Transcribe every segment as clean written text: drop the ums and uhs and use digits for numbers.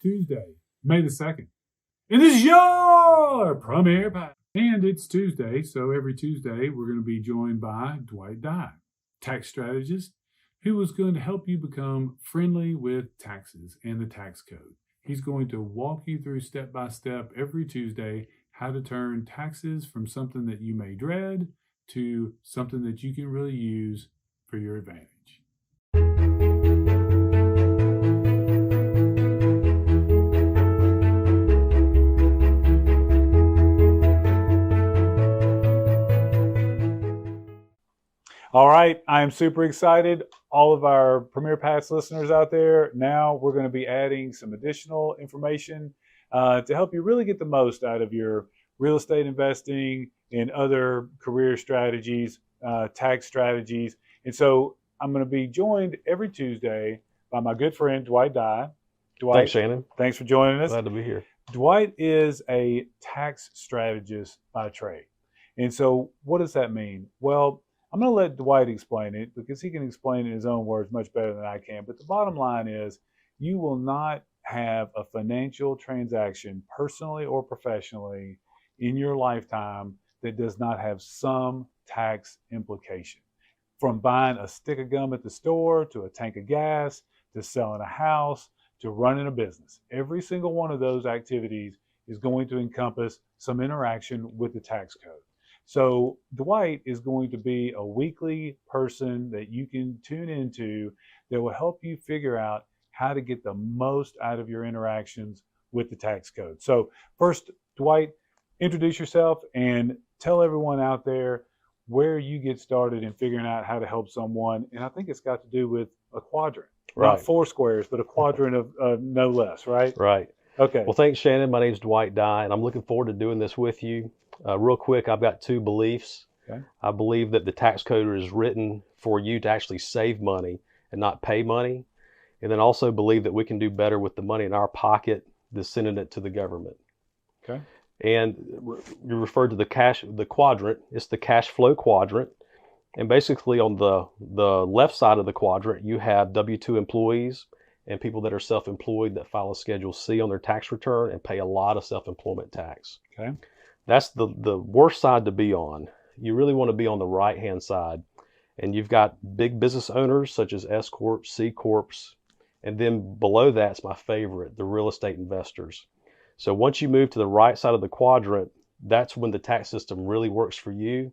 Tuesday, May the 2nd. And this is your Premier Pass. And it's Tuesday, so every Tuesday we're going to be joined by Dwight Dye, tax strategist, who is going to help you become friendly with taxes and the tax code. He's going to walk you through step by step every Tuesday how to turn taxes from something that you may dread to something that you can really use for your advantage. All right, I am super excited. All of our Premier Pass listeners out there, now we're going to be adding some additional information to help you really get the most out of your real estate investing and other career strategies, tax strategies. And so I'm going to be joined every Tuesday by my good friend, Dwight Dye. Dwight, thanks, Shannon. Thanks for joining us. Glad to be here. Dwight is a tax strategist by trade. And so what does that mean? Well, I'm going to let Dwight explain it because he can explain it in his own words much better than I can. But the bottom line is you will not have a financial transaction, personally or professionally, in your lifetime that does not have some tax implication. From buying a stick of gum at the store, to a tank of gas, to selling a house, to running a business. Every single one of those activities is going to encompass some interaction with the tax code. So Dwight is going to be a weekly person that you can tune into that will help you figure out how to get the most out of your interactions with the tax code. So first, Dwight, introduce yourself and tell everyone out there where you get started in figuring out how to help someone. And I think it's got to do with a quadrant, right? Not four squares, but a quadrant of no less, right? Right. Okay. Well, thanks, Shannon. My name's Dwight Dye, and I'm looking forward to doing this with you. Real quick, I've got two beliefs. Okay. I believe that the tax code is written for you to actually save money and not pay money. And then also believe that we can do better with the money in our pocket than sending it to the government. Okay. And you referred to the quadrant. It's the cash flow quadrant. And basically on the left side of the quadrant, you have W-2 employees and people that are self-employed that file a Schedule C on their tax return and pay a lot of self-employment tax. Okay. That's the worst side to be on. You really want to be on the right-hand side. And you've got big business owners such as S Corps, C Corps, and then below that's my favorite, the real estate investors. So once you move to the right side of the quadrant, that's when the tax system really works for you.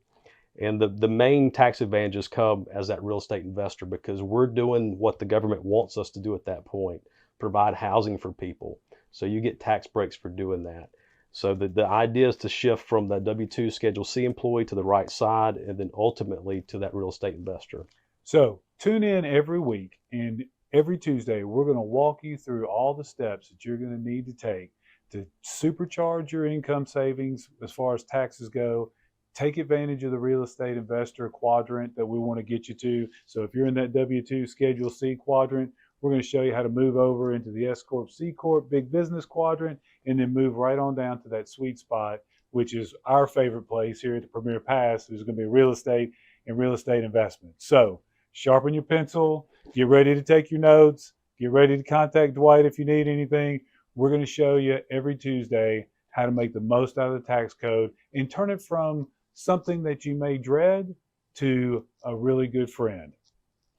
And the main tax advantages come as that real estate investor because we're doing what the government wants us to do at that point, provide housing for people. So you get tax breaks for doing that. So the idea is to shift from the W-2 Schedule C employee to the right side and then ultimately to that real estate investor. So tune in every week, and every Tuesday we're going to walk you through all the steps that you're going to need to take to supercharge your income savings as far as taxes go. Take advantage of the real estate investor quadrant that we want to get you to. So if you're in that W-2 Schedule C quadrant, we're going to show you how to move over into the S Corp, C Corp, big business quadrant, and then move right on down to that sweet spot, which is our favorite place here at the Premier Pass. There's going to be real estate and real estate investment. So sharpen your pencil, get ready to take your notes, get ready to contact Dwight if you need anything. We're going to show you every Tuesday how to make the most out of the tax code and turn it from something that you may dread to a really good friend.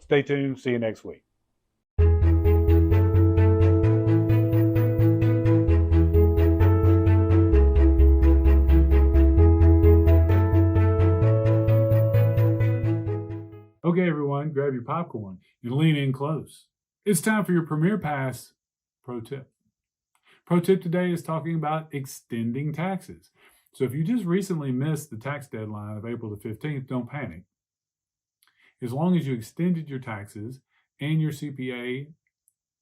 Stay tuned. See you next week. Okay, everyone, grab your popcorn and lean in close. It's time for your Premier Pass Pro Tip. Pro Tip today is talking about extending taxes. So if you just recently missed the tax deadline of April the 15th, don't panic. As long as you extended your taxes and your CPA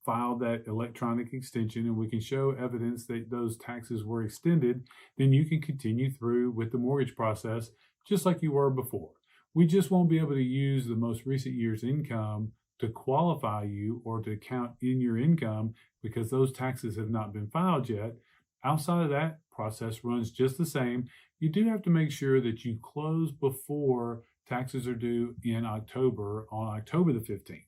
filed that electronic extension and we can show evidence that those taxes were extended, then you can continue through with the mortgage process just like you were before. We just won't be able to use the most recent year's income to qualify you or to count in your income because those taxes have not been filed yet. Outside of that, process runs just the same. You do have to make sure that you close before taxes are due in October, on October the 15th.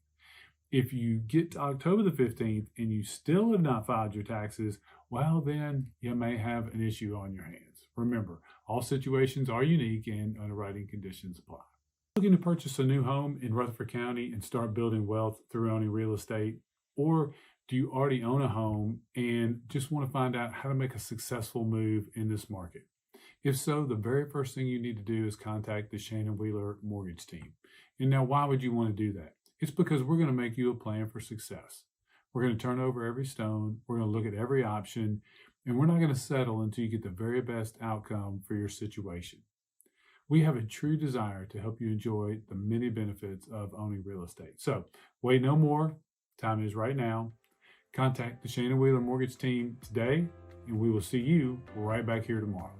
If you get to October the 15th and you still have not filed your taxes, well, then you may have an issue on your hands. Remember, all situations are unique and underwriting conditions apply. Looking to purchase a new home in Rutherford County and start building wealth through owning real estate? Or do you already own a home and just want to find out how to make a successful move in this market? If so, the very first thing you need to do is contact the Shannon Wheeler Mortgage Team. And now, why would you want to do that? It's because we're going to make you a plan for success. We're going to turn over every stone. We're going to look at every option, and we're not going to settle until you get the very best outcome for your situation. We have a true desire to help you enjoy the many benefits of owning real estate. So wait no more. Time is right now. Contact the Shannon Wheeler Mortgage Team today, and we will see you right back here tomorrow.